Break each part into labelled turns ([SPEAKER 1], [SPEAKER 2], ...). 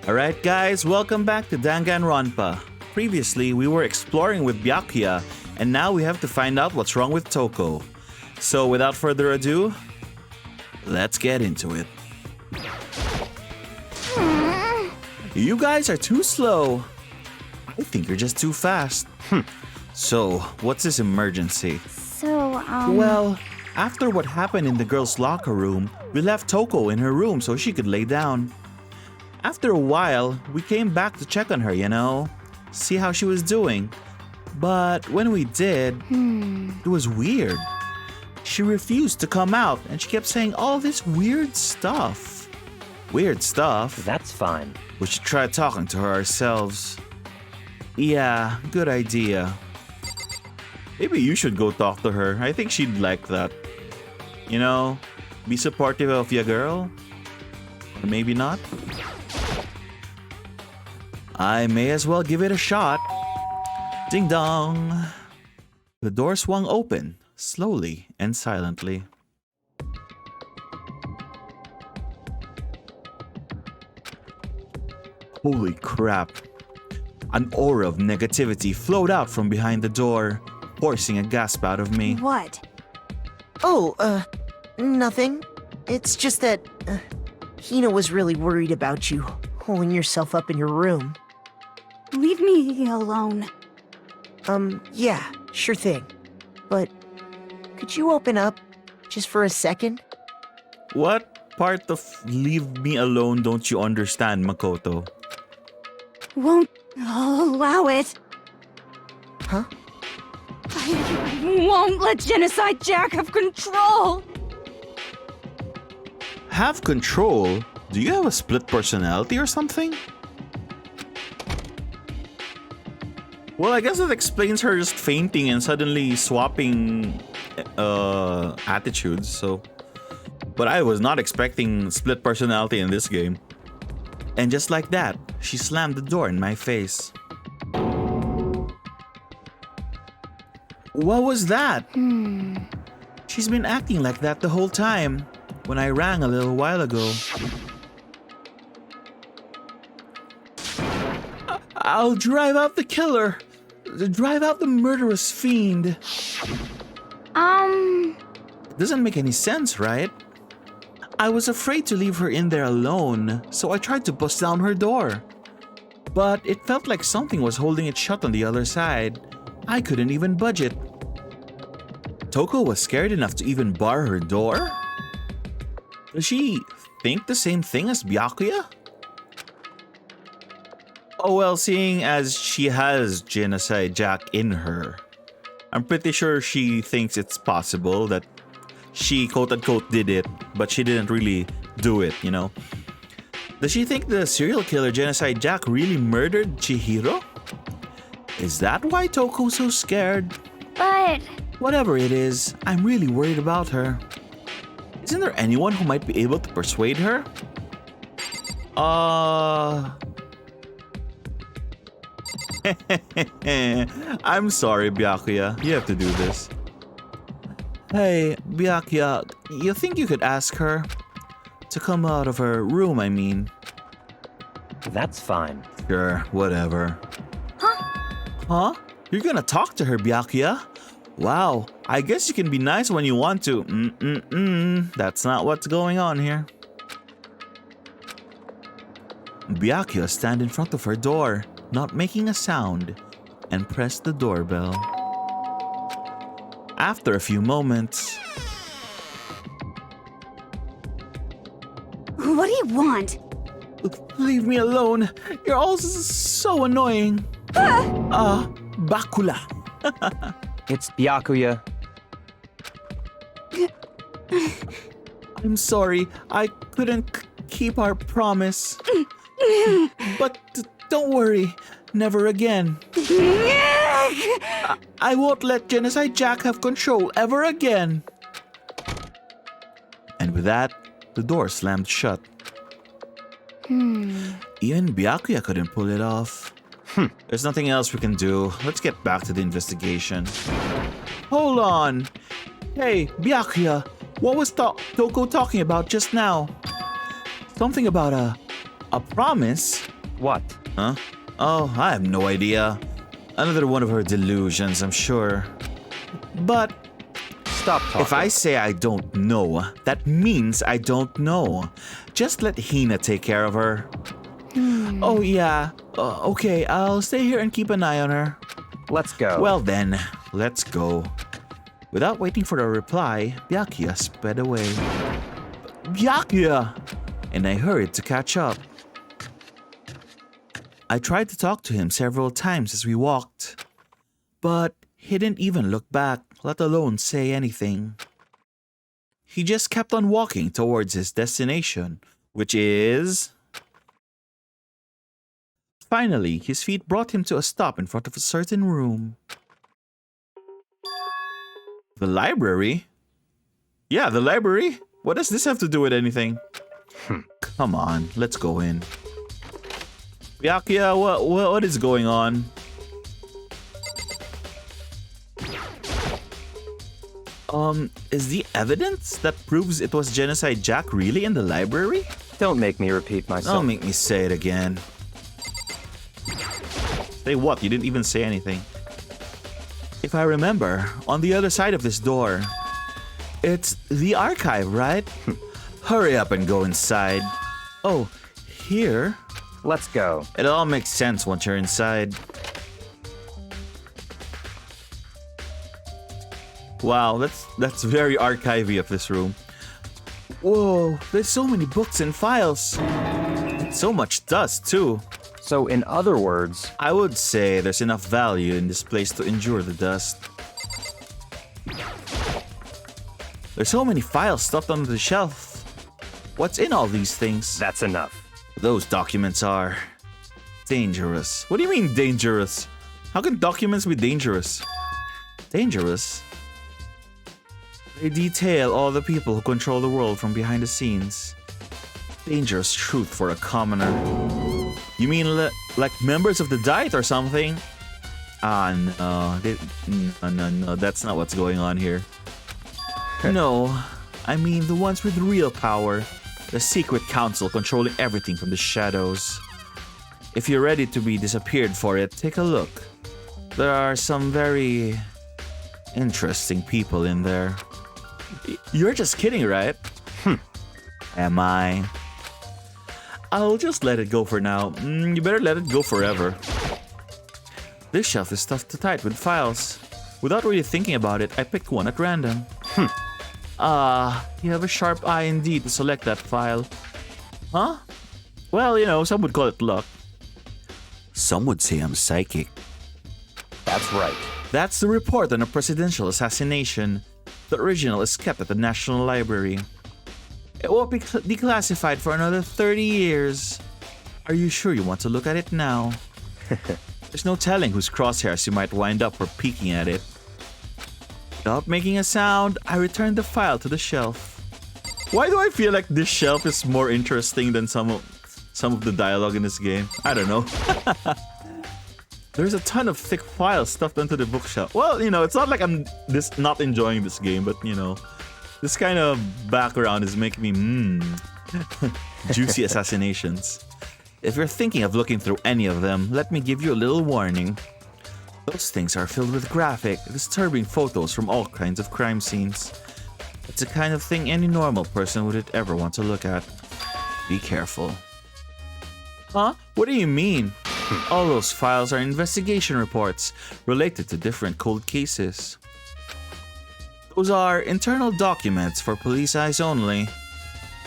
[SPEAKER 1] Alright guys, welcome back to Danganronpa. Previously, we were exploring with Byakuya, and now we have to find out what's wrong with Toko. So without further ado, let's get into it. You guys are too slow. I think you're just too fast. So, what's this emergency? Well, after what happened in the girls' locker room, we left Toko in her room so she could lay down. After a while, we came back to check on her, see how she was doing. But when we did, it was weird. She refused to come out and she kept saying all this weird stuff. Weird stuff?
[SPEAKER 2] That's fine.
[SPEAKER 1] We should try talking to her ourselves. Yeah, good idea. Maybe you should go talk to her. I think she'd like that. Be supportive of your girl. Or maybe not. I may as well give it a shot. Ding dong. The door swung open, slowly and silently. Holy crap. An aura of negativity flowed out from behind the door, forcing a gasp out of me.
[SPEAKER 3] What?
[SPEAKER 4] Oh, nothing. It's just that, Hina was really worried about you, holding yourself up in your room.
[SPEAKER 3] Leave me alone.
[SPEAKER 4] Yeah, sure thing. But, could you open up, just for a second?
[SPEAKER 1] What part of leave me alone don't you understand, Makoto?
[SPEAKER 3] Won't allow it.
[SPEAKER 4] Huh?
[SPEAKER 3] I won't let Genocide Jack have control.
[SPEAKER 1] Have control? Do you have a split personality or something? Well, I guess that explains her just fainting and suddenly swapping attitudes, so... But I was not expecting split personality in this game. And just like that, she slammed the door in my face. What was that? She's been acting like that the whole time, when I rang a little while ago. I'll drive out the killer. Drive out the murderous fiend. It doesn't make any sense, right? I was afraid to leave her in there alone, so I tried to bust down her door. But it felt like something was holding it shut on the other side. I couldn't even budge it. Toko was scared enough to even bar her door? Does she think the same thing as Byakuya? Oh well, seeing as she has Genocide Jack in her, I'm pretty sure she thinks it's possible that she quote-unquote did it, but she didn't really do it, Does she think the serial killer Genocide Jack really murdered Chihiro? Is that why Toko's so scared?
[SPEAKER 3] But...
[SPEAKER 1] Whatever it is, I'm really worried about her. Isn't there anyone who might be able to persuade her? I'm sorry, Byakuya. You have to do this. Hey, Byakuya, you think you could ask her to come out of her room, I mean?
[SPEAKER 2] That's fine.
[SPEAKER 1] Sure, whatever. Huh? You're gonna talk to her, Byakuya? Wow, I guess you can be nice when you want to. That's not what's going on here. Byakuya stand in front of her door, not making a sound, and pressed the doorbell. After a few moments...
[SPEAKER 3] What do you want?
[SPEAKER 1] Leave me alone. You're all so annoying. Bakula.
[SPEAKER 2] It's Byakuya.
[SPEAKER 1] I'm sorry. I couldn't keep our promise. But don't worry. Never again. I won't let Genocide Jack have control ever again. And with that, the door slammed shut. Even Byakuya couldn't pull it off. There's nothing else we can do. Let's get back to the investigation. Hold on. Hey, Byakuya, what was Toko talking about just now? Something about a promise?
[SPEAKER 2] What?
[SPEAKER 1] Huh? Oh, I have no idea. Another one of her delusions, I'm sure. But
[SPEAKER 2] Stop talking.
[SPEAKER 1] if I say I don't know, that means I don't know. Just let Hina take care of her. Oh, yeah. Okay, I'll stay here and keep an eye on her.
[SPEAKER 2] Let's go.
[SPEAKER 1] Well then, let's go. Without waiting for a reply, Byakuya sped away. Byakuya! And I hurried to catch up. I tried to talk to him several times as we walked, but he didn't even look back, let alone say anything. He just kept on walking towards his destination, which is... Finally, his feet brought him to a stop in front of a certain room. The library? Yeah, the library? What does this have to do with anything? Come on, let's go in. Byakuya, what is going on? Is the evidence that proves it was Genocide Jack really in the library?
[SPEAKER 2] Don't make me repeat myself.
[SPEAKER 1] Don't make me say it again. Say what? You didn't even say anything. If I remember, on the other side of this door, it's the archive, right? Hurry up and go inside. Oh, here?
[SPEAKER 2] Let's go.
[SPEAKER 1] It all makes sense once you're inside. Wow, that's very archivy of this room. Whoa, there's so many books and files. And so much dust, too.
[SPEAKER 2] So in other words,
[SPEAKER 1] I would say there's enough value in this place to endure the dust. There's so many files stuffed under the shelf. What's in all these things?
[SPEAKER 2] that's enough.
[SPEAKER 1] Those documents are dangerous. What do you mean dangerous? How can documents be dangerous? Dangerous? They detail all the people who control the world from behind the scenes. Dangerous truth for a commoner. You mean like members of the Diet or something? Ah, no. No, that's not what's going on here. No, I mean the ones with real power. The secret council controlling everything from the shadows. If you're ready to be disappeared for it, take a look. There are some very interesting people in there. You're just kidding, right? Am I? I'll just let it go for now. You better let it go forever. This shelf is stuffed tight with files. Without really thinking about it, I picked one at random. You have a sharp eye indeed to select that file. Huh? Well, you know, some would call it luck. Some would say I'm psychic.
[SPEAKER 2] That's right.
[SPEAKER 1] That's the report on a presidential assassination. The original is kept at the National Library. It won't be declassified for another 30 years. Are you sure you want to look at it now? There's no telling whose crosshairs you might wind up for peeking at it. Without making a sound, I returned the file to the shelf. Why do I feel like this shelf is more interesting than some of the dialogue in this game? I don't know. There's a ton of thick files stuffed onto the bookshelf. Well, you know, it's not like I'm not enjoying this game, but you know, this kind of background is making me juicy assassinations. If you're thinking of looking through any of them, let me give you a little warning. Those things are filled with graphic, disturbing photos from all kinds of crime scenes. It's the kind of thing any normal person wouldn't ever want to look at. Be careful. Huh? What do you mean? All those files are investigation reports related to different cold cases. Those are internal documents for police eyes only.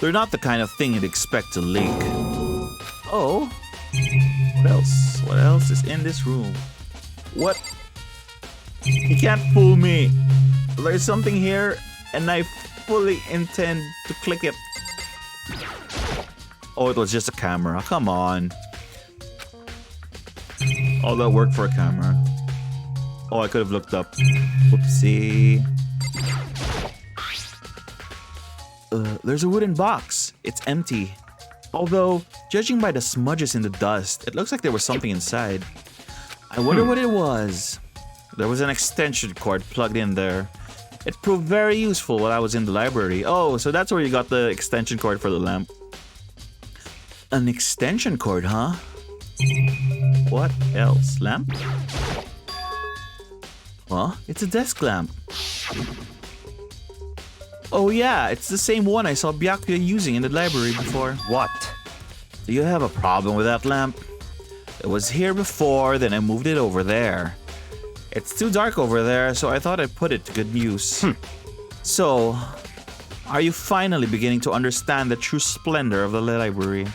[SPEAKER 1] They're not the kind of thing you'd expect to leak. Oh? What else? What else is in this room? What? You can't fool me. There's something here, and I fully intend to click it. Oh, it was just a camera. Come on. All that work for a camera. Oh, I could have looked up. Whoopsie. There's a wooden box. It's empty. Although, judging by the smudges in the dust, it looks like there was something inside. I wonder what it was. There was an extension cord plugged in there. It proved very useful while I was in the library. Oh, so that's where you got the extension cord for the lamp. An extension cord, huh? What else? Lamp? Huh? It's a desk lamp. Oh yeah, it's the same one I saw Byakuya using in the library before.
[SPEAKER 2] What?
[SPEAKER 1] Do you have a problem with that lamp? It was here before, then I moved it over there. It's too dark over there, so I thought I'd put it to good use. So, are you finally beginning to understand the true splendor of the library?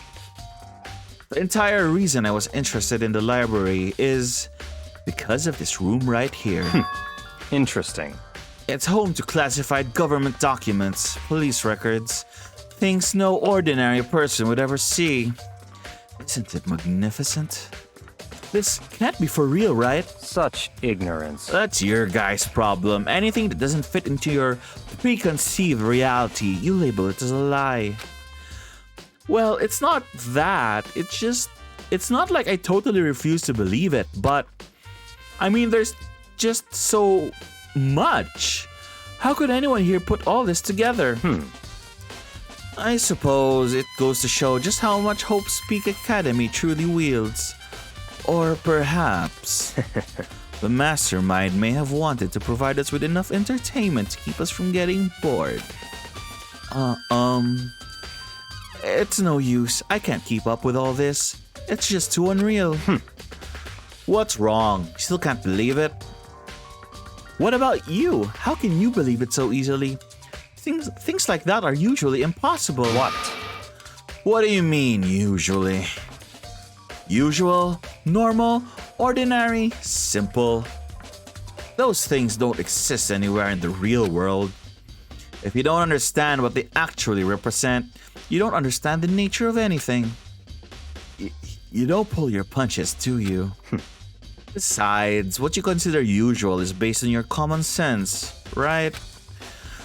[SPEAKER 1] The entire reason I was interested in the library is because of this room right here.
[SPEAKER 2] Interesting.
[SPEAKER 1] It's home to classified government documents, police records, things no ordinary person would ever see. Isn't it magnificent? This can't be for real, right?
[SPEAKER 2] Such ignorance.
[SPEAKER 1] That's your guy's problem. Anything that doesn't fit into your preconceived reality, you label it as a lie. Well, it's not that. It's not like I totally refuse to believe it, but I mean, there's just so much. How could anyone here put all this together? I suppose it goes to show just how much Hope's Peak Academy truly wields. Or perhaps the mastermind may have wanted to provide us with enough entertainment to keep us from getting bored. It's no use. I can't keep up with all this. It's just too unreal. What's wrong? You still can't believe it? What about you? How can you believe it so easily? Things like that are usually impossible.
[SPEAKER 2] What?
[SPEAKER 1] What do you mean, usually? Usual, normal, ordinary, simple. Those things don't exist anywhere in the real world. If you don't understand what they actually represent, you don't understand the nature of anything. You don't pull your punches, do you? Besides, what you consider usual is based on your common sense, right?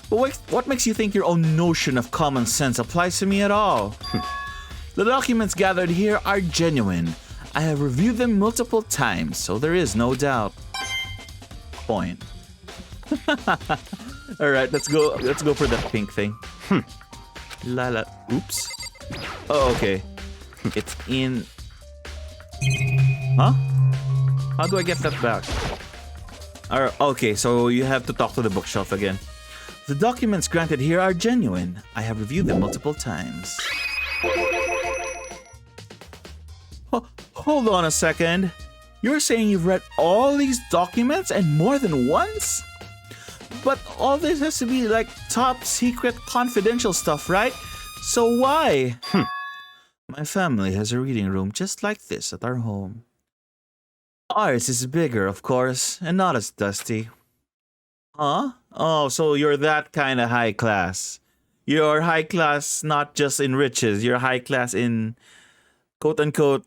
[SPEAKER 1] But what makes you think your own notion of common sense applies to me at all? The documents gathered here are genuine. I have reviewed them multiple times, so there is no doubt. Point. Alright, let's go for that pink thing. Lala. Oops. Oh, okay. It's in... Huh? How do I get that back? Okay, so you have to talk to the bookshelf again. The documents granted here are genuine. I have reviewed them multiple times. Hold on a second. You're saying you've read all these documents and more than once? But all this has to be like top secret confidential stuff, right? So why? My family has a reading room just like this at our home. Ours is bigger, of course, and not as dusty. Huh? Oh, so you're that kind of high class. You're high class not just in riches, you're high class in quote-unquote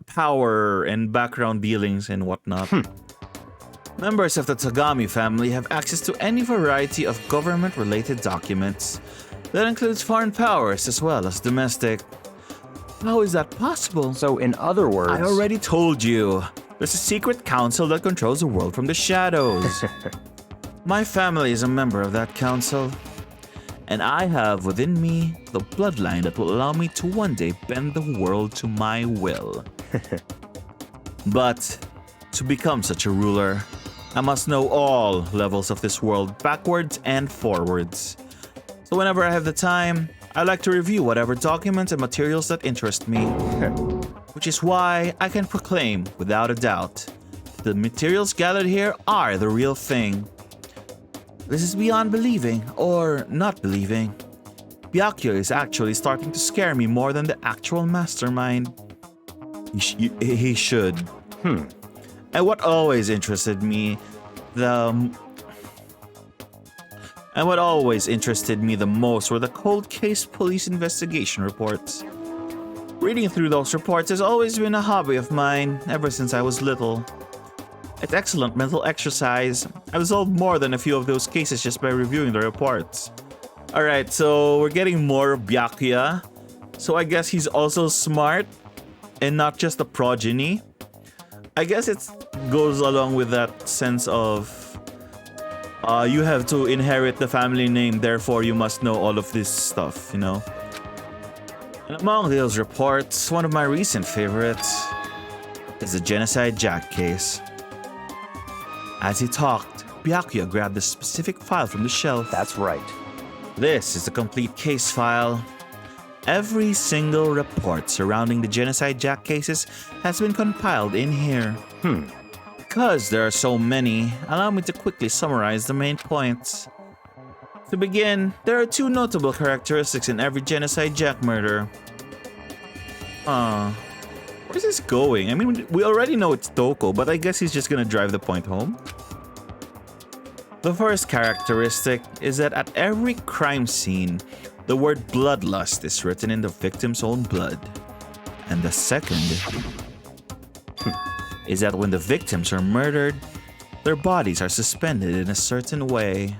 [SPEAKER 1] power and background dealings and whatnot. Members of the Tagami family have access to any variety of government-related documents. That includes foreign powers as well as domestic. How is that possible?
[SPEAKER 2] So in other words...
[SPEAKER 1] I already told you. There's a secret council that controls the world from the shadows. My family is a member of that council. And I have within me the bloodline that will allow me to one day bend the world to my will. But to become such a ruler, I must know all levels of this world backwards and forwards. So whenever I have the time, I like to review whatever documents and materials that interest me. Which is why I can proclaim, without a doubt, that the materials gathered here are the real thing. This is beyond believing, or not believing. Byakuya is actually starting to scare me more than the actual mastermind. He should. And what always interested me the most were the cold case police investigation reports. Reading through those reports has always been a hobby of mine ever since I was little. It's excellent mental exercise. I've solved more than a few of those cases just by reviewing the reports. Alright, so we're getting more of Byakuya. So I guess he's also smart and not just a progeny. I guess it goes along with that sense of you have to inherit the family name, therefore you must know all of this stuff, you know? And among those reports, one of my recent favorites is the Genocide Jack case. As he talked, Byakuya grabbed a specific file from the shelf.
[SPEAKER 2] That's right.
[SPEAKER 1] This is the complete case file. Every single report surrounding the Genocide Jack cases has been compiled in here. Because there are so many, allow me to quickly summarize the main points. To begin, there are two notable characteristics in every Genocide Jack murder. Where's this going? I mean, we already know it's Toko, but I guess he's just gonna drive the point home. The first characteristic is that at every crime scene, the word bloodlust is written in the victim's own blood. And the second is that when the victims are murdered, their bodies are suspended in a certain way.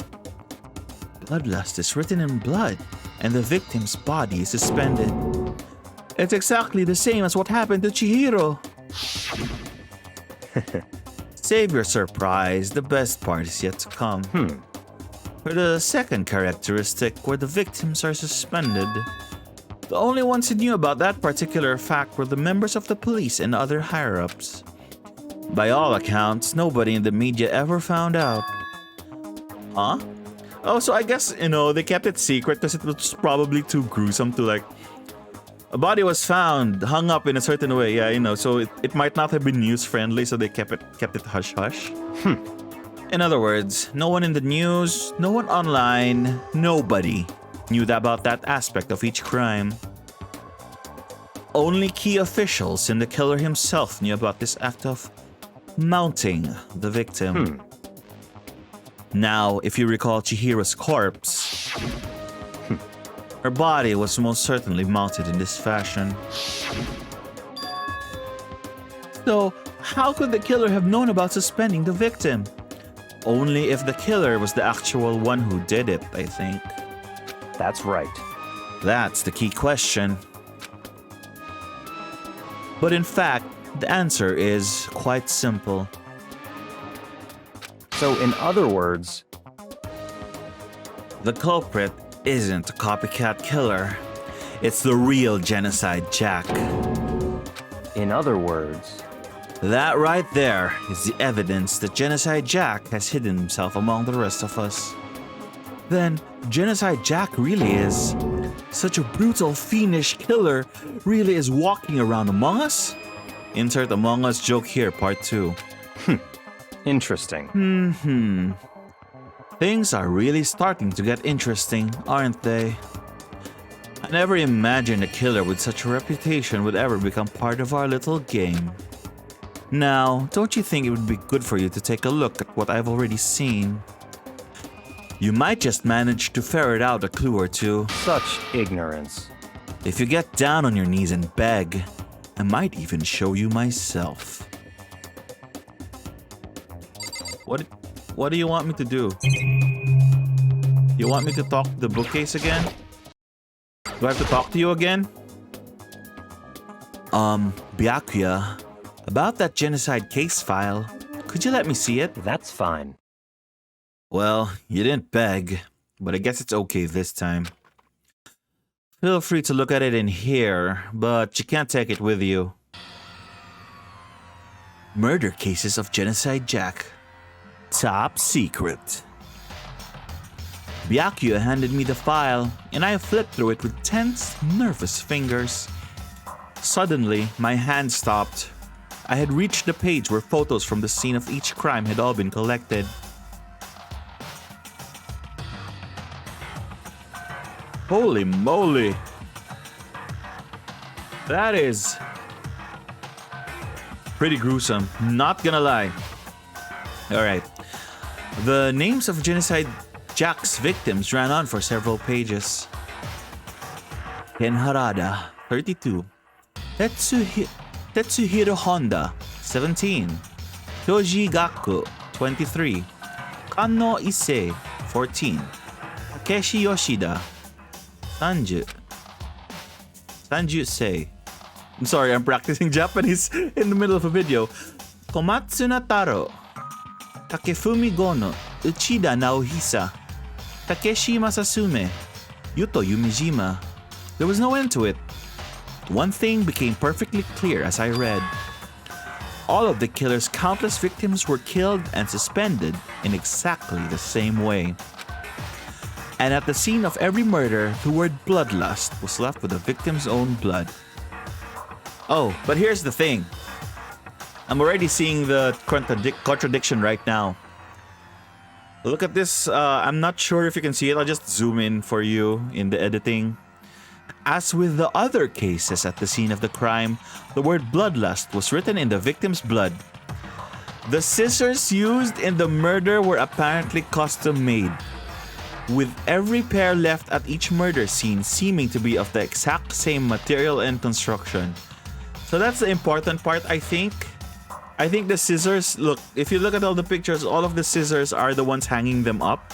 [SPEAKER 1] Bloodlust is written in blood, and the victim's body is suspended. It's exactly the same as what happened to Chihiro. Save your surprise, the best part is yet to come. For the second characteristic, where the victims are suspended, the only ones who knew about that particular fact were the members of the police and other higher-ups. By all accounts, nobody in the media ever found out. Huh? Oh, so I guess, they kept it secret because it was probably too gruesome to a body was found, hung up in a certain way, so it might not have been news-friendly, so they kept it hush-hush. In other words, no one in the news, no one online, nobody knew about that aspect of each crime. Only key officials and the killer himself knew about this act of mounting the victim. Now, if you recall Chihiro's corpse, her body was most certainly mounted in this fashion. So, how could the killer have known about suspending the victim? Only if the killer was the actual one who did it, I think.
[SPEAKER 2] That's right.
[SPEAKER 1] That's the key question. But in fact, the answer is quite simple.
[SPEAKER 2] So, in other words,
[SPEAKER 1] the culprit isn't a copycat killer. It's the real Genocide Jack.
[SPEAKER 2] In other words,
[SPEAKER 1] that right there is the evidence that Genocide Jack has hidden himself among the rest of us. Then, Genocide Jack really is such a brutal, fiendish killer, really is walking around among us? Insert Among Us joke here, part 2.
[SPEAKER 2] Interesting.
[SPEAKER 1] Things are really starting to get interesting, aren't they? I never imagined a killer with such a reputation would ever become part of our little game. Now, don't you think it would be good for you to take a look at what I've already seen? You might just manage to ferret out a clue or two.
[SPEAKER 2] Such ignorance.
[SPEAKER 1] If you get down on your knees and beg, I might even show you myself. What do you want me to do? You want me to talk to the bookcase again? Do I have to talk to you again? Byakuya, about that genocide case file, could you let me see it?
[SPEAKER 2] That's fine.
[SPEAKER 1] Well, you didn't beg, but I guess it's okay this time. Feel free to look at it in here, but you can't take it with you. Murder cases of Genocide Jack. Top secret. Byakuya handed me the file, and I flipped through it with tense, nervous fingers. Suddenly, my hand stopped. I had reached the page where photos from the scene of each crime had all been collected. Holy moly! That is pretty gruesome, not gonna lie. Alright. The names of Genocide Jack's victims ran on for several pages. Ken Harada, 32. Tetsuhiro Honda, 17. Kyoji Gakko, 23. Kanno Issei, 14. Takeshi Yoshida, 30. Sanju Sei. I'm sorry, I'm practicing Japanese in the middle of a video. Komatsu Nataro. Takefumi Gono. Uchida Naohisa. Takeshi Masasume. Yuto Yumijima. There was no end to it. One thing became perfectly clear as I read. all of the killer's countless victims were killed and suspended in exactly the same way. And at the scene of every murder, the word bloodlust was left with the victim's own blood. Oh, but here's the thing. I'm already seeing the contradiction right now. Look at this. I'm not sure if you can see it. I'll just zoom in for you in the editing. As with the other cases at the scene of the crime, the word bloodlust was written in the victim's blood. The scissors used in the murder were apparently custom-made, with every pair left at each murder scene seeming to be of the exact same material and construction. So that's the important part, I think. I think the scissors, look, if you look at all the pictures, all of the scissors are the ones hanging them up.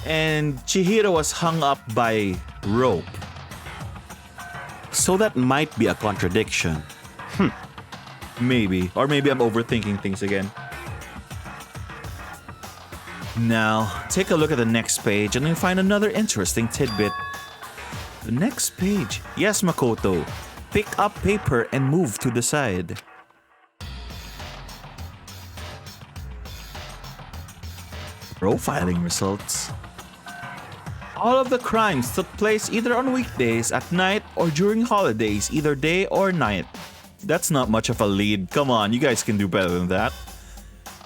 [SPEAKER 1] And Chihiro was hung up by rope.
[SPEAKER 5] So that might be a contradiction.
[SPEAKER 1] Maybe. Or maybe I'm overthinking things again. Now, take a look at the next page and you'll find another interesting tidbit. The next page. Yes, Makoto. Pick up paper and move to the side. Profiling results. All of the crimes took place either on weekdays, at night, or during holidays, either day or night. That's not much of a lead. Come on, you guys can do better than that.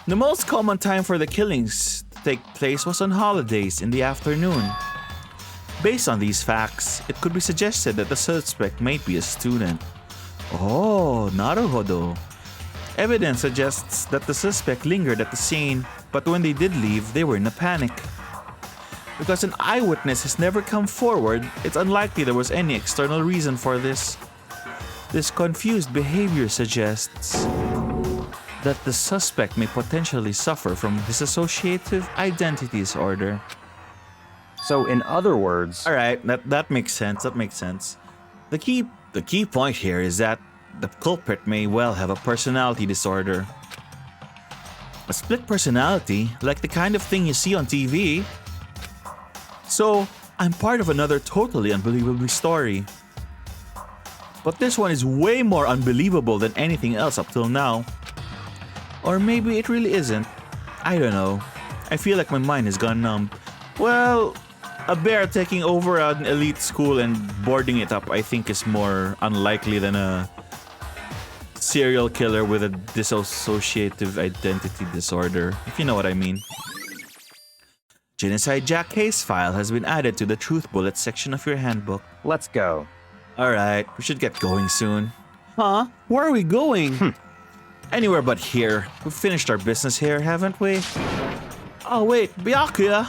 [SPEAKER 1] The most common time for the killings to take place was on holidays in the afternoon. Based on these facts, it could be suggested that the suspect might be a student. Oh, naruhodo. Evidence suggests that the suspect lingered at the scene, but when they did leave, they were in a panic. Because an eyewitness has never come forward, it's unlikely there was any external reason for this. This confused behavior suggests that the suspect may potentially suffer from dissociative identity disorder.
[SPEAKER 2] So in other words...
[SPEAKER 1] Alright, that makes sense, The key point here is that the culprit may well have a personality disorder. A split personality, like the kind of thing you see on TV. So, I'm part of another totally unbelievable story. But this one is way more unbelievable than anything else up till now. Or maybe it really isn't. I don't know. I feel like my mind has gone numb. Well, a bear taking over an elite school and boarding it up I think is more unlikely than a serial killer with a dissociative identity disorder, if you know what I mean. Genocide Jack case file has been added to the Truth Bullet section of your handbook.
[SPEAKER 2] Let's go.
[SPEAKER 1] Alright, we should get going soon.
[SPEAKER 5] Huh? Where are we going?
[SPEAKER 1] Anywhere but here. We've finished our business here, haven't we? Oh wait, Byakuya!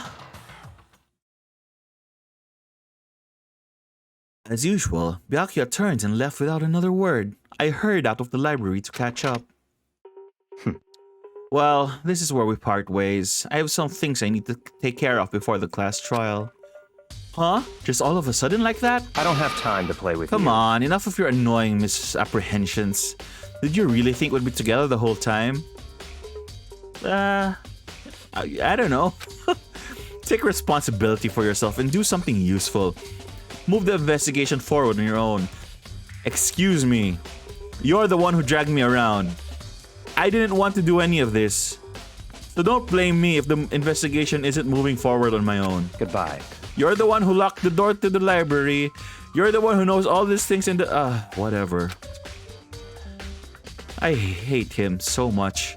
[SPEAKER 1] As usual, Byakuya turned and left without another word. I hurried out of the library to catch up. Well, this is where we part ways. I have some things I need to take care of before the class trial. Huh? Just all of a sudden like that?
[SPEAKER 2] I don't have time to play with you.
[SPEAKER 1] Come on, enough of your annoying misapprehensions. Did you really think we'd be together the whole time? I don't know. Take responsibility for yourself and do something useful. Move the investigation forward on your own. Excuse me. You're the one who dragged me around. I didn't want to do any of this. So don't blame me if the investigation isn't moving forward on my own.
[SPEAKER 2] Goodbye.
[SPEAKER 1] You're the one who locked the door to the library. You're the one who knows all these things in the... whatever. I hate him so much.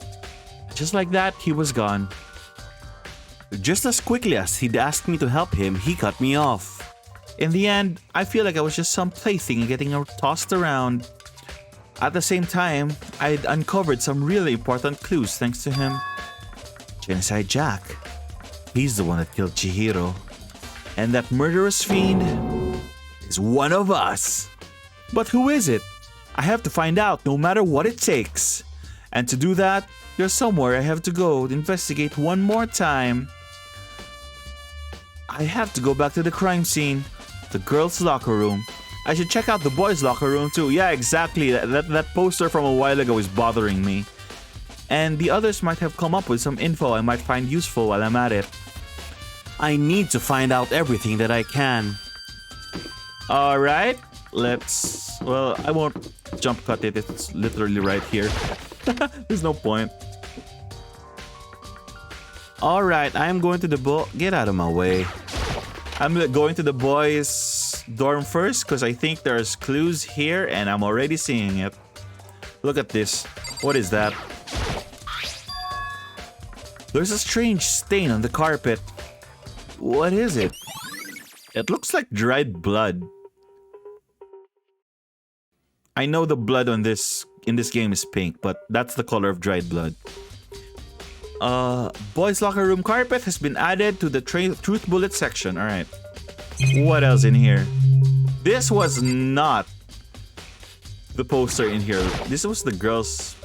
[SPEAKER 1] Just like that, he was gone.
[SPEAKER 5] Just as quickly as he'd asked me to help him, he cut me off.
[SPEAKER 1] In the end, I feel like I was just some plaything getting tossed around. At the same time, I'd uncovered some really important clues thanks to him. Genocide Jack. He's the one that killed Chihiro. And that murderous fiend is one of us. But who is it? I have to find out no matter what it takes. And to do that, there's somewhere I have to go to investigate one more time. I have to go back to the crime scene. The girls' locker room. I should check out the boys' locker room too. Yeah, exactly. That poster from a while ago is bothering me. And the others might have come up with some info I might find useful while I'm at it.
[SPEAKER 5] I need to find out everything that I can.
[SPEAKER 1] Alright, let's... Well, I won't jump cut it. It's literally right here. There's no point. Alright, I'm going to the get out of my way. I'm going to the boys' dorm first because I think there's clues here and I'm already seeing it. Look at this. What is that? There's a strange stain on the carpet. What is it? It looks like dried blood. I know the blood on this in this game is pink, but that's the color of dried blood. Boys' locker room carpet has been added to the truth bullet section. All right. What else in here? This was not the poster in here. This was the girls'.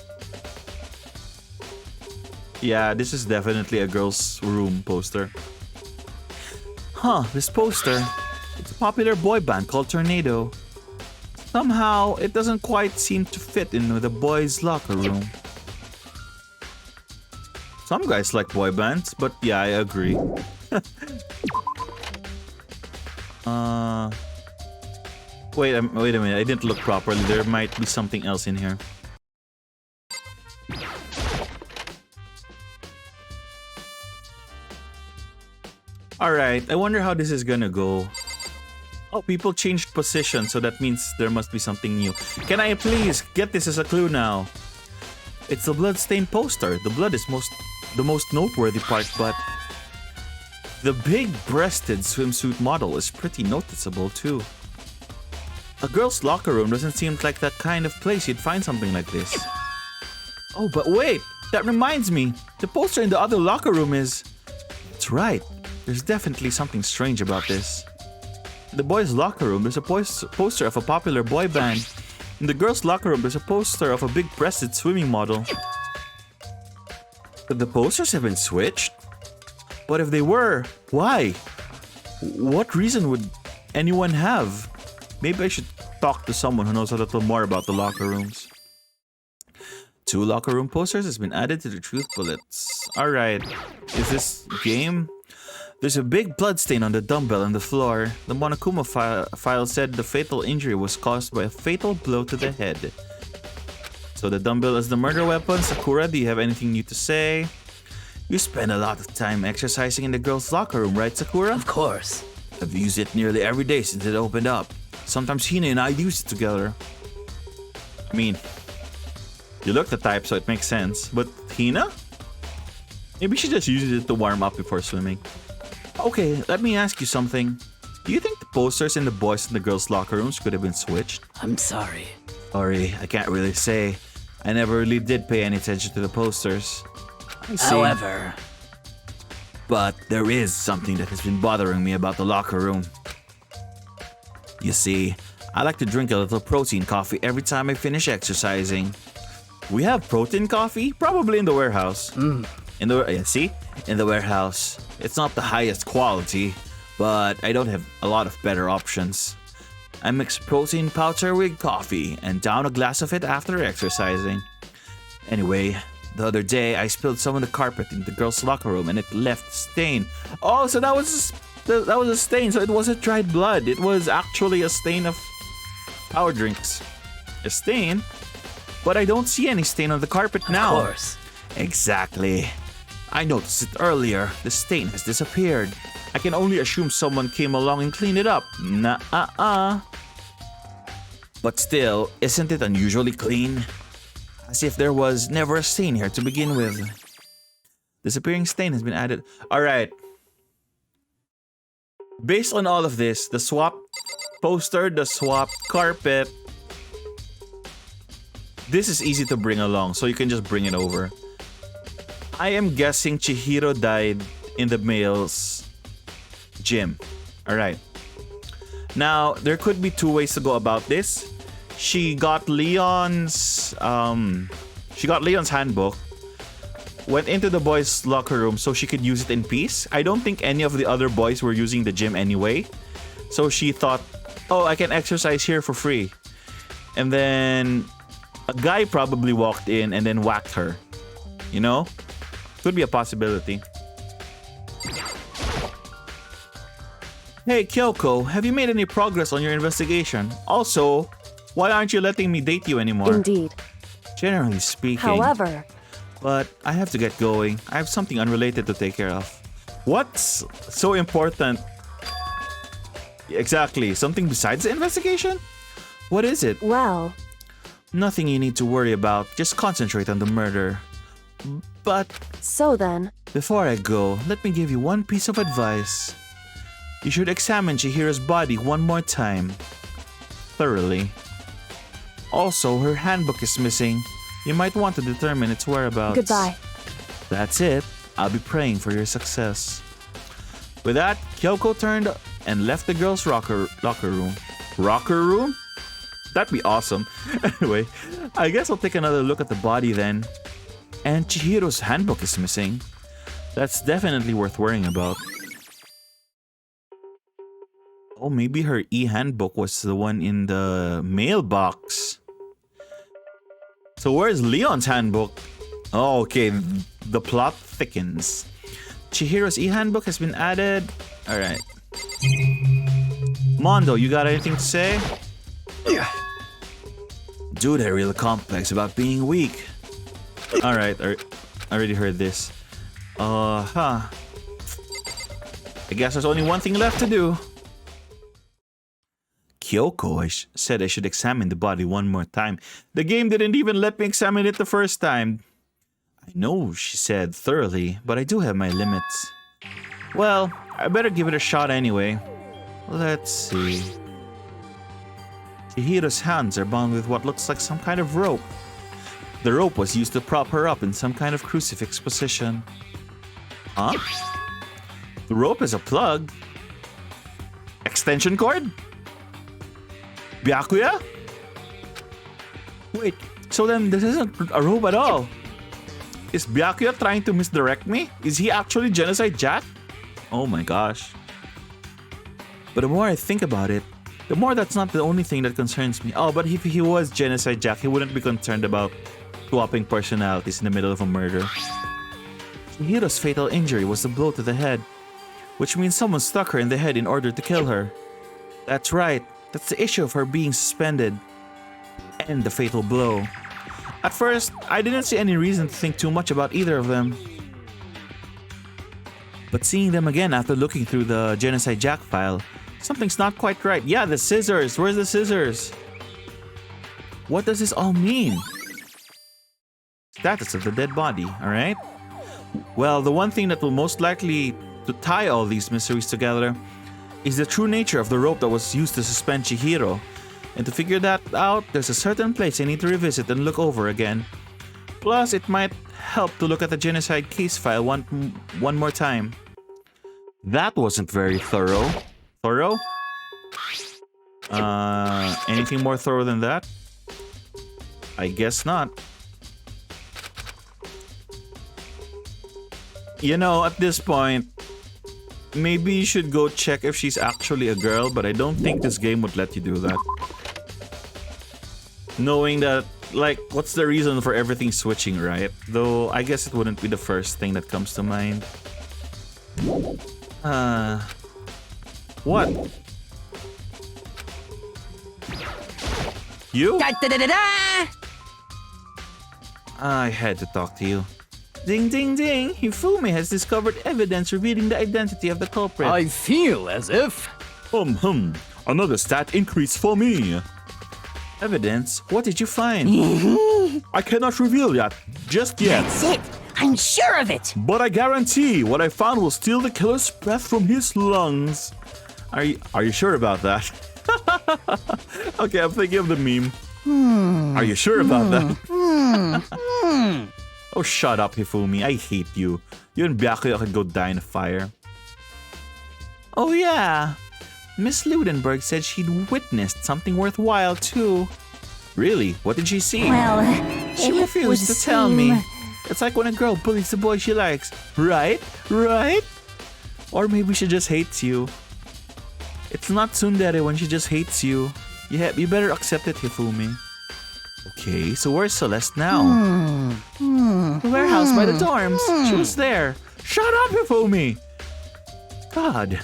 [SPEAKER 1] Yeah, this is definitely a girls' room poster. Huh, this poster. It's a popular boy band called Tornado. Somehow, it doesn't quite seem to fit in with the boys' locker room. Some guys like boy bands, but yeah, I agree. Wait a minute, I didn't look properly. There might be something else in here. Alright, I wonder how this is gonna go. Oh, people changed position, so that means there must be something new. Can I please get this as a clue now? It's the blood-stained poster. The blood is the most noteworthy part, but the big-breasted swimsuit model is pretty noticeable too. A girl's locker room doesn't seem like that kind of place you'd find something like this. Oh, but wait! That reminds me! The poster in the other locker room is... That's right. There's definitely something strange about this. In the boys' locker room, there's a poster of a popular boy band. In the girls' locker room, there's a poster of a big-breasted swimming model. But the posters have been switched? But if they were, why? What reason would anyone have? Maybe I should talk to someone who knows a little more about the locker rooms. 2 locker room posters has been added to the truth bullets. Alright, is this game? There's a big bloodstain on the dumbbell on the floor. The Monokuma file said the fatal injury was caused by a fatal blow to the head. So the dumbbell is the murder weapon. Sakura, do you have anything new to say? You spend a lot of time exercising in the girls' locker room, right, Sakura?
[SPEAKER 6] Of course.
[SPEAKER 1] I've used it nearly every day since it opened up. Sometimes Hina and I use it together. I mean, you look the type, so it makes sense. But Hina? Maybe she just uses it to warm up before swimming. Okay, let me ask you something. Do you think the posters in the boys' and the girls' locker rooms could have been switched?
[SPEAKER 6] I'm sorry.
[SPEAKER 1] Sorry, I can't really say. I never really did pay any attention to the posters. I see.
[SPEAKER 6] However...
[SPEAKER 1] But there is something that has been bothering me about the locker room. You see, I like to drink a little protein coffee every time I finish exercising. We have protein coffee? Probably in the warehouse. In the warehouse. It's not the highest quality, but I don't have a lot of better options. I mix protein powder with coffee and down a glass of it after exercising. Anyway, the other day I spilled some on the carpet in the girls' locker room and it left a stain. Oh, so that was a stain. So it wasn't dried blood. It was actually a stain of power drinks. A stain? But I don't see any stain on the carpet now.
[SPEAKER 6] Of course.
[SPEAKER 1] Exactly. I noticed it earlier. The stain has disappeared. I can only assume someone came along and cleaned it up. Nah. But still, isn't it unusually clean? As if there was never a stain here to begin with. Disappearing stain has been added. Alright. Based on all of this, the swap poster, the swap carpet. This is easy to bring along, so you can just bring it over. I am guessing Chihiro died in the male's gym. Alright. Now, there could be 2 ways to go about this. She got Leon's handbook, went into the boys' locker room so she could use it in peace. I don't think any of the other boys were using the gym anyway. So she thought, oh, I can exercise here for free. And then a guy probably walked in and then whacked her. You know? Could be a possibility. Hey, Kyoko, have you made any progress on your investigation? Also, Why aren't you letting me date you anymore?
[SPEAKER 6] Indeed.
[SPEAKER 1] Generally speaking.
[SPEAKER 6] However,
[SPEAKER 1] But I have to get going. I have something unrelated to take care of. What's so important? Exactly. Something besides the investigation? What is it?
[SPEAKER 6] well,
[SPEAKER 1] Nothing you need to worry about. Just concentrate on the murder. But
[SPEAKER 6] so then,
[SPEAKER 1] before I go, let me give you one piece of advice. You should examine Chihiro's body one more time. Thoroughly. Also, her handbook is missing. You might want to determine its whereabouts.
[SPEAKER 6] goodbye.
[SPEAKER 1] That's it. I'll be praying for your success. With that, Kyoko turned and left the girls' locker room. Rocker room? That'd be awesome. Anyway, I guess I'll take another look at the body then. And Chihiro's handbook is missing. That's definitely worth worrying about. Oh, maybe her e-handbook was the one in the mailbox. So where's Leon's handbook? Oh, okay. The plot thickens. Chihiro's e-handbook has been added. Alright. Mondo, you got anything to say?
[SPEAKER 5] Yeah.
[SPEAKER 1] Dude, I real complex about being weak. Alright, I already heard this. I guess there's only one thing left to do. Kyoko said I should examine the body one more time. The game didn't even let me examine it the first time. I know, she said thoroughly, but I do have my limits. Well, I better give it a shot anyway. Let's see. Chihiro's hands are bound with what looks like some kind of rope. The rope was used to prop her up in some kind of crucifix position. Huh? The rope is a plug. Extension cord? Byakuya? Wait, so then this isn't a rope at all. Is Byakuya trying to misdirect me? Is he actually Genocide Jack? Oh my gosh. But the more I think about it, the more that's not the only thing that concerns me. Oh, but if he was Genocide Jack, he wouldn't be concerned about swapping personalities in the middle of a murder. Chihiro's fatal injury was a blow to the head, which means someone struck her in the head in order to kill her. That's right. That's the issue of her being suspended. And the fatal blow. At first, I didn't see any reason to think too much about either of them. But seeing them again after looking through the Genocide Jack file, something's not quite right. Yeah, the scissors. Where's the scissors? What does this all mean? Status of the dead body, alright? Well, the one thing that will most likely to tie all these mysteries together is the true nature of the rope that was used to suspend Chihiro. And to figure that out, there's a certain place I need to revisit and look over again. Plus, it might help to look at the genocide case file one more time. That wasn't very thorough. Thorough? Anything more thorough than that? I guess not. You know, at this point, maybe you should go check if she's actually a girl, but I don't think this game would let you do that. Knowing that, like, what's the reason for everything switching, right? Though, I guess it wouldn't be the first thing that comes to mind. What? You?
[SPEAKER 3] Da-da-da-da-da!
[SPEAKER 1] I had to talk to you. Ding ding ding! Hifumi has discovered evidence revealing the identity of the culprit.
[SPEAKER 7] I feel as if...
[SPEAKER 1] Another stat increase for me. Evidence? What did you find? I cannot reveal that just yet.
[SPEAKER 3] That's it! I'm sure of it!
[SPEAKER 1] But I guarantee what I found will steal the killer's breath from his lungs. Are you sure about that? Okay, I'm thinking of the meme. Are you sure about that? Oh, shut up, Hifumi. I hate you. You and Byakuya could go die in a fire. Oh, yeah. Miss Ludenberg said she'd witnessed something worthwhile, too. Really? What did she see?
[SPEAKER 3] Well,
[SPEAKER 1] She refused to tell me. It's like when a girl bullies the boy she likes. Right? Right? Or maybe she just hates you. It's not tsundere when she just hates you. You better accept it, Hifumi. Okay, so where's Celeste now? The warehouse by the dorms. She was there. Shut up, Hifumi! God.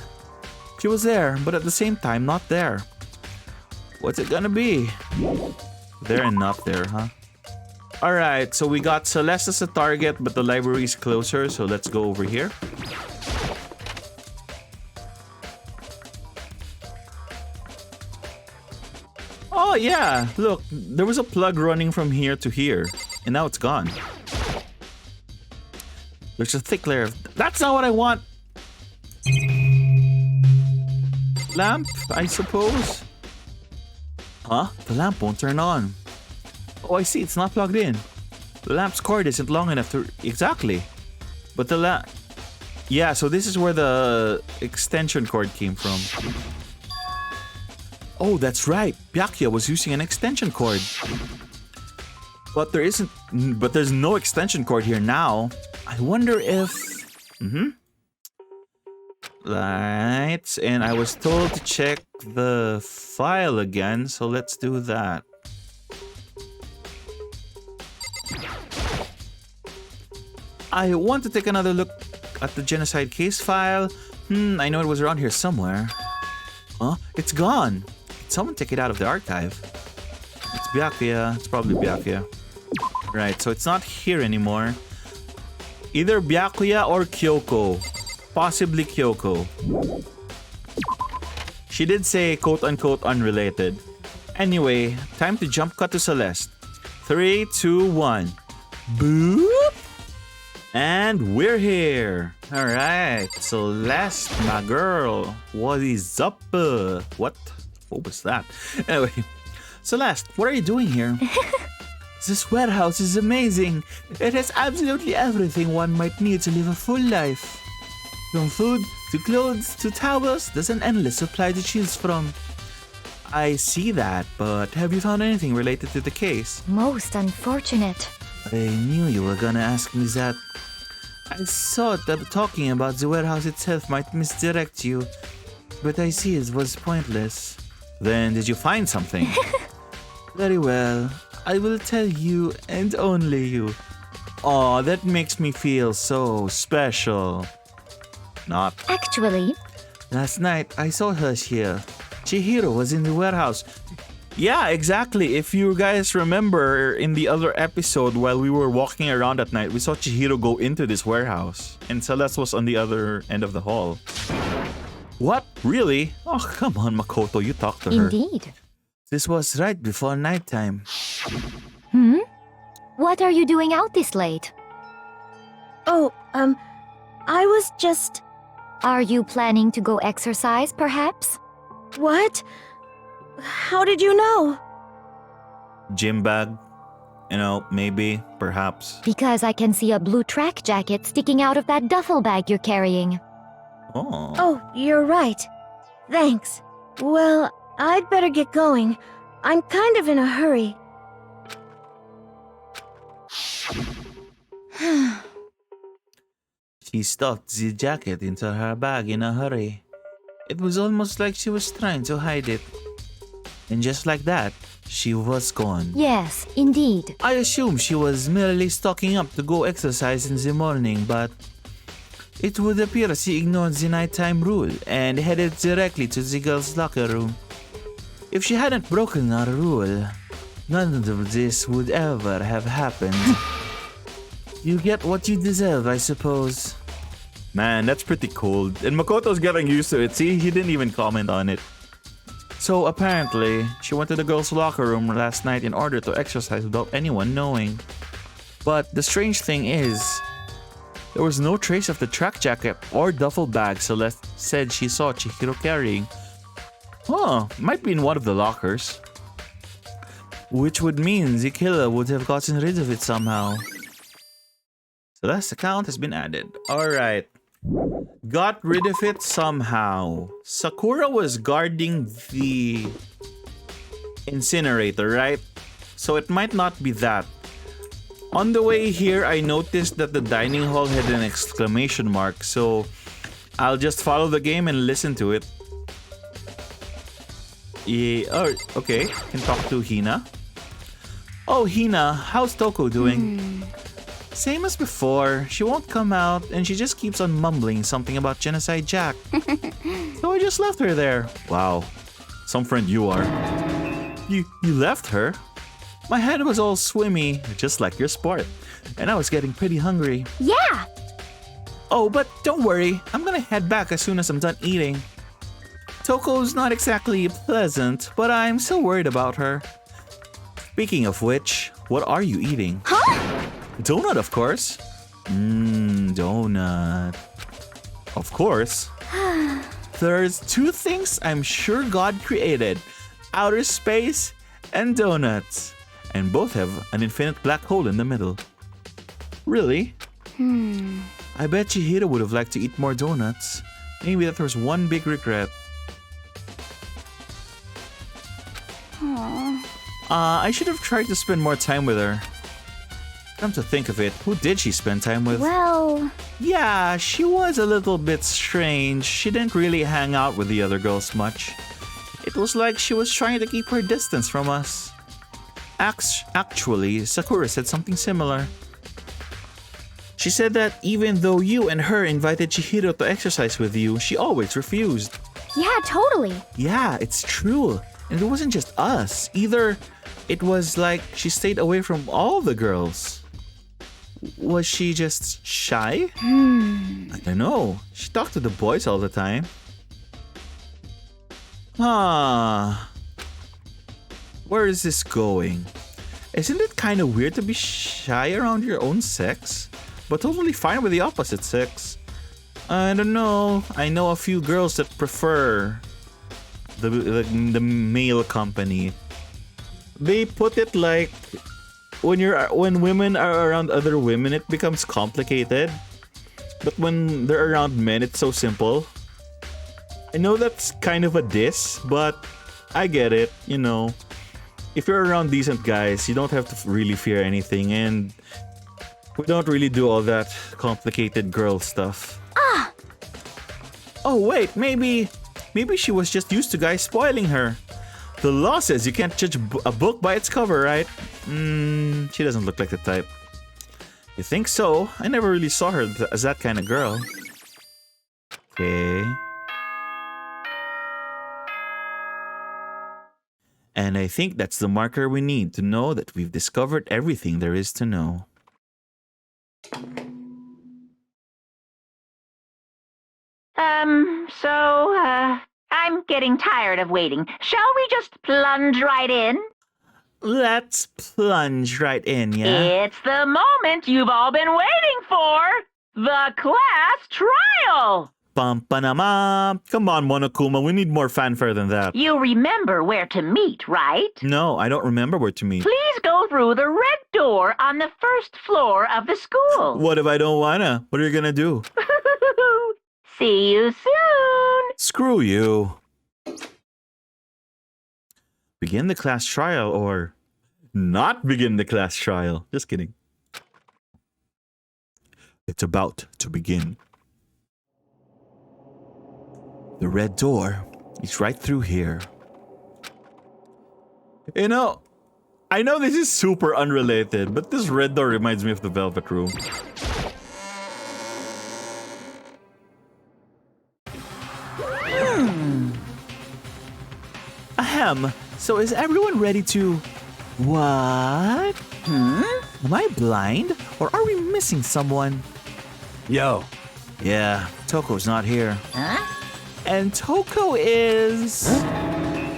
[SPEAKER 1] She was there, but at the same time, not there. What's it gonna be? There and not there, huh? Alright, so we got Celeste as a target, but the library is closer, so let's go over here. Oh yeah, look, there was a plug running from here to here, and now it's gone. There's a thick layer of... That's not what I want! Lamp, I suppose? Huh? The lamp won't turn on. Oh, I see, it's not plugged in. The lamp's cord isn't long enough to... Exactly. But the lamp... Yeah, so this is where the extension cord came from. Oh, that's right. Byakuya was using an extension cord. But there isn't... But there's no extension cord here now. I wonder if... Right. And I was told to check the file again, so let's do that. I want to take another look at the genocide case file. I know it was around here somewhere. Huh? It's gone. Did someone take it out of the archive? It's Byakuya. It's probably Byakuya. Right, so it's not here anymore. Either Byakuya or Kyoko. Possibly Kyoko. She did say quote-unquote unrelated. Anyway, time to jump cut to Celeste. 3, 2, 1. Boop! And we're here. Alright, Celeste, my girl. What is up? What? What was that? Anyway, Celeste, what are you doing here? This warehouse is amazing. It has absolutely everything one might need to live a full life. From food, to clothes, to towels, there's an endless supply to choose from. I see that, but have you found anything related to the case?
[SPEAKER 6] Most unfortunate.
[SPEAKER 1] I knew you were gonna ask me that. I thought that talking about the warehouse itself might misdirect you, but I see it was pointless. Then did you find something? Very well, I will tell you and only you. Aw, that makes me feel so special. Not.
[SPEAKER 6] Actually,
[SPEAKER 1] Last night, I saw her here. Chihiro was in the warehouse. Yeah, exactly. If you guys remember in the other episode, while we were walking around at night, we saw Chihiro go into this warehouse. And Celeste was on the other end of the hall. What? Really? Oh, come on, Makoto. You talked to her.
[SPEAKER 6] indeed.
[SPEAKER 1] This was right before nighttime.
[SPEAKER 6] What are you doing out this late?
[SPEAKER 3] Oh, I was just...
[SPEAKER 6] Are you planning to go exercise, perhaps?
[SPEAKER 3] What? How did you know?
[SPEAKER 1] Gym bag? You know, maybe, perhaps.
[SPEAKER 6] Because I can see a blue track jacket sticking out of that duffel bag you're carrying.
[SPEAKER 1] Oh.
[SPEAKER 3] Oh, you're right. Thanks. Well, I'd better get going. I'm kind of in a hurry.
[SPEAKER 1] She stuffed the jacket into her bag in a hurry. It was almost like she was trying to hide it. And just like that, she was gone.
[SPEAKER 6] Yes, indeed.
[SPEAKER 1] I assume she was merely stocking up to go exercise in the morning, but it would appear she ignored the nighttime rule and headed directly to the girls' locker room. If she hadn't broken our rule, none of this would ever have happened. You get what you deserve, I suppose. Man, that's pretty cold. And Makoto's getting used to it. See, he didn't even comment on it. So apparently, she went to the girls' locker room last night in order to exercise without anyone knowing. But the strange thing is, there was no trace of the track jacket or duffel bag Celeste said she saw Chihiro carrying. Huh, might be in one of the lockers. Which would mean the killer would have gotten rid of it somehow. Celeste's account has been added. Alright. Got rid of it somehow. Sakura was guarding the incinerator, right? So it might not be that. On the way here, I noticed that the dining hall had an exclamation mark. So I'll just follow the game and listen to it. Yeah, oh, okay. Can talk to Hina. Oh, Hina, how's Toko doing? Same as before. She won't come out and she just keeps on mumbling something about Genocide Jack. So I just left her there. Wow. Some friend you are. You left her? My head was all swimmy, just like your sport. And I was getting pretty hungry.
[SPEAKER 6] Yeah!
[SPEAKER 1] Oh, but don't worry. I'm gonna head back as soon as I'm done eating. Toko's not exactly pleasant, but I'm still worried about her. Speaking of which, what are you eating?
[SPEAKER 6] Huh?
[SPEAKER 1] Donut, of course. Donut. Of course. There's two things I'm sure God created. Outer space and donuts. And both have an infinite black hole in the middle. Really? I bet Chihiro would have liked to eat more donuts. Maybe that was one big regret. I should have tried to spend more time with her. Come to think of it, who did she spend time with?
[SPEAKER 6] Well...
[SPEAKER 1] Yeah, she was a little bit strange. She didn't really hang out with the other girls much. It was like she was trying to keep her distance from us. Actually, Sakura said something similar. She said that even though you and her invited Chihiro to exercise with you, she always refused.
[SPEAKER 6] Yeah, totally.
[SPEAKER 1] Yeah, it's true. And it wasn't just us. Either it was like she stayed away from all the girls. Was she just shy? I don't know. She talked to the boys all the time. Where is this going? Isn't it kind of weird to be shy around your own sex? But totally fine with the opposite sex. I don't know. I know a few girls that prefer the male company. They put it like when women are around other women, it becomes complicated. But when they're around men, it's so simple. I know that's kind of a diss, but I get it, you know. If you're around decent guys, you don't have to really fear anything, and we don't really do all that complicated girl stuff. Oh wait, maybe she was just used to guys spoiling her. The law says you can't judge a book by its cover, right? She doesn't look like the type. You think so? I never really saw her as that kind of girl. Okay. And I think that's the marker we need to know that we've discovered everything there is to know.
[SPEAKER 7] I'm getting tired of waiting. Shall we just plunge right in?
[SPEAKER 1] Let's plunge right in, yeah?
[SPEAKER 7] It's the moment you've all been waiting for! The class trial!
[SPEAKER 1] Pam-pa-na-ma. Come on, Monokuma, we need more fanfare than that.
[SPEAKER 7] You remember where to meet, right?
[SPEAKER 1] No, I don't remember where to meet.
[SPEAKER 7] Please go through the red door on the first floor of the school.
[SPEAKER 1] What if I don't wanna? What are you gonna do?
[SPEAKER 7] See you soon!
[SPEAKER 1] Screw you. Begin the class trial or not begin the class trial. Just kidding. It's about to begin. The red door is right through here. You know, I know this is super unrelated, but this red door reminds me of the Velvet Room. Ahem. So is everyone ready to... What? Am I blind? Or are we missing someone?
[SPEAKER 2] Yo.
[SPEAKER 1] Yeah, Toko's not here.
[SPEAKER 7] Huh?
[SPEAKER 1] And Toko is...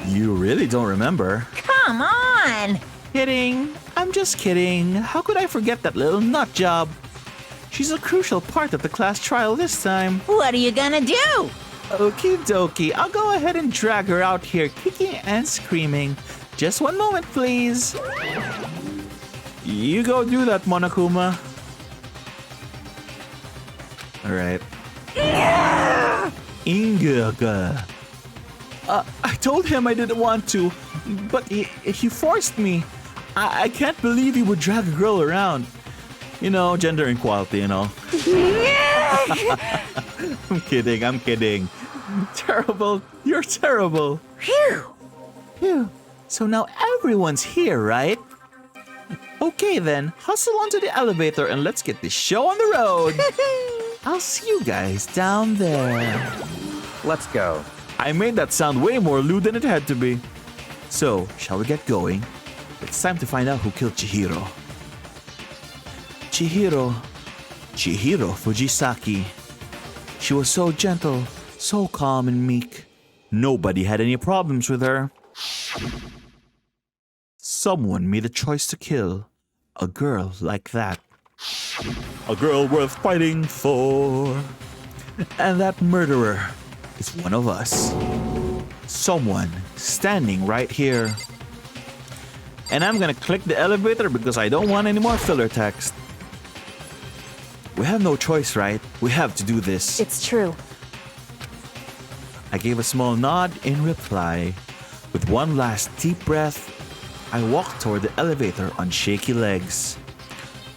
[SPEAKER 1] You really don't remember.
[SPEAKER 7] Come on!
[SPEAKER 1] Kidding. I'm just kidding. How could I forget that little nut job? She's a crucial part of the class trial this time.
[SPEAKER 7] What are you gonna do?
[SPEAKER 1] Okie dokie. I'll go ahead and drag her out here, kicking and screaming. Just one moment, please. You go do that, Monokuma. Alright. Ingaga. I told him I didn't want to, but he forced me. I can't believe he would drag a girl around. You know, gender equality and all. I'm kidding. Terrible. You're terrible. Phew. So now everyone's here, right? Okay then, hustle onto the elevator and let's get this show on the road. I'll see you guys down there.
[SPEAKER 2] Let's go.
[SPEAKER 1] I made that sound way more lewd than it had to be. So, shall we get going? It's time to find out who killed Chihiro. Chihiro Fujisaki. She was so gentle, so calm and meek. Nobody had any problems with her. Someone made a choice to kill a girl like that. A girl worth fighting for. And that murderer is one of us. Someone standing right here. And I'm gonna click the elevator because I don't want any more filler text. We have no choice, right? We have to do this.
[SPEAKER 6] It's true.
[SPEAKER 1] I gave a small nod in reply. With one last deep breath, I walked toward the elevator on shaky legs.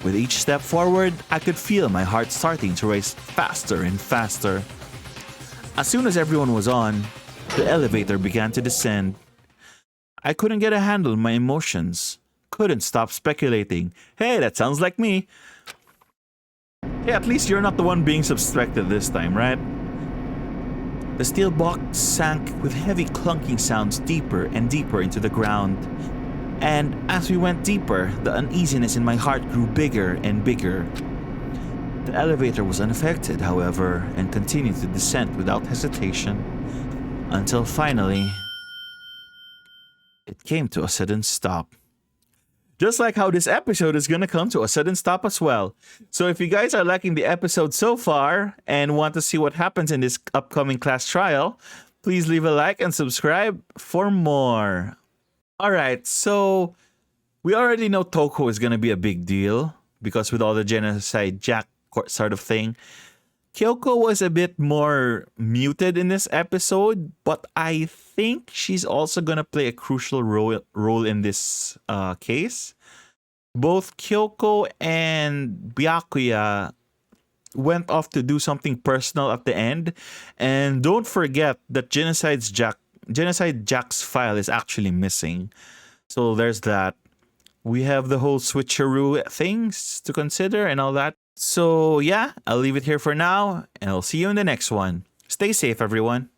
[SPEAKER 1] With each step forward, I could feel my heart starting to race faster and faster. As soon as everyone was on, the elevator began to descend. I couldn't get a handle on my emotions. Couldn't stop speculating. Hey, that sounds like me. Hey, at least you're not the one being subtracted this time, right? The steel box sank with heavy clunking sounds deeper and deeper into the ground. And as we went deeper, the uneasiness in my heart grew bigger and bigger. The elevator was unaffected, however, and continued to descend without hesitation. Until finally, it came to a sudden stop. Just like how this episode is gonna come to a sudden stop as well. So if you guys are liking the episode so far and want to see what happens in this upcoming class trial, please leave a like and subscribe for more. Alright, so we already know Toko is gonna be a big deal because with all the Genocide Jack sort of thing. Kyoko was a bit more muted in this episode, but I think she's also gonna play a crucial role in this case. Both Kyoko and Byakuya went off to do something personal at the end, and don't forget that Genocide Jack's file is actually missing. So there's that. We have the whole switcheroo things to consider and all that. So yeah, I'll leave it here for now, and I'll see you in the next one. Stay safe, everyone.